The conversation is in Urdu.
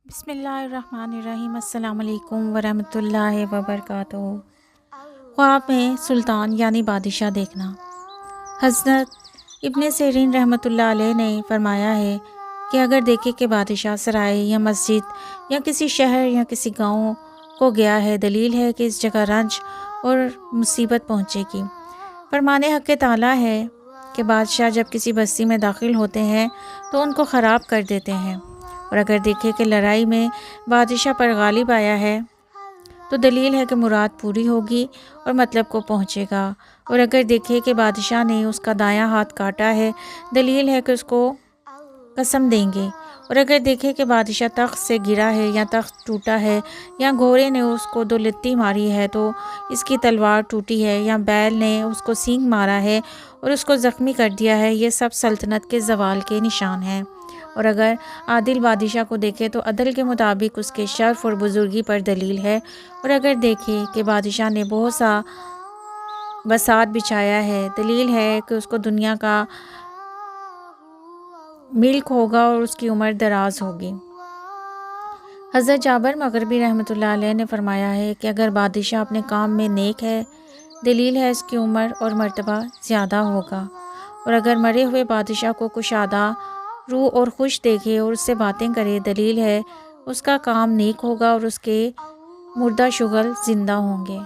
بسم اللہ الرحمن الرحیم۔ السلام علیکم ورحمۃ اللہ وبرکاتہ۔ خواب میں سلطان یعنی بادشاہ دیکھنا۔ حضرت ابن سیرین رحمۃ اللہ علیہ نے فرمایا ہے کہ اگر دیکھے کہ بادشاہ سرائے یا مسجد یا کسی شہر یا کسی گاؤں کو گیا ہے، دلیل ہے کہ اس جگہ رنج اور مصیبت پہنچے گی۔ فرمان حق تعالیٰ ہے کہ بادشاہ جب کسی بستی میں داخل ہوتے ہیں تو ان کو خراب کر دیتے ہیں، اور اگر دیکھے کہ لڑائی میں بادشاہ پر غالب آیا ہے تو دلیل ہے کہ مراد پوری ہوگی اور مطلب کو پہنچے گا، اور اگر دیکھے کہ بادشاہ نے اس کا دایاں ہاتھ کاٹا ہے، دلیل ہے کہ اس کو قسم دیں گے، اور اگر دیکھے کہ بادشاہ تخت سے گرا ہے یا تخت ٹوٹا ہے یا گھوڑے نے اس کو 2 لتی ماری ہے تو اس کی تلوار ٹوٹی ہے، یا بیل نے اس کو سینگ مارا ہے اور اس کو زخمی کر دیا ہے، یہ سب سلطنت کے زوال کے نشان ہیں۔ اور اگر عادل بادشاہ کو دیکھے تو عدل کے مطابق اس کے شرف اور بزرگی پر دلیل ہے، اور اگر دیکھے کہ بادشاہ نے بہت سا بساط بچھایا ہے، دلیل ہے کہ اس کو دنیا کا ملک ہوگا اور اس کی عمر دراز ہوگی۔ حضرت جابر مغربی رحمۃ اللہ علیہ نے فرمایا ہے کہ اگر بادشاہ اپنے کام میں نیک ہے، دلیل ہے اس کی عمر اور مرتبہ زیادہ ہوگا، اور اگر مرے ہوئے بادشاہ کو کشادہ روح اور خوش دیکھے اور اس سے باتیں کرے، دلیل ہے اس کا کام نیک ہوگا اور اس کے مردہ شغل زندہ ہوں گے۔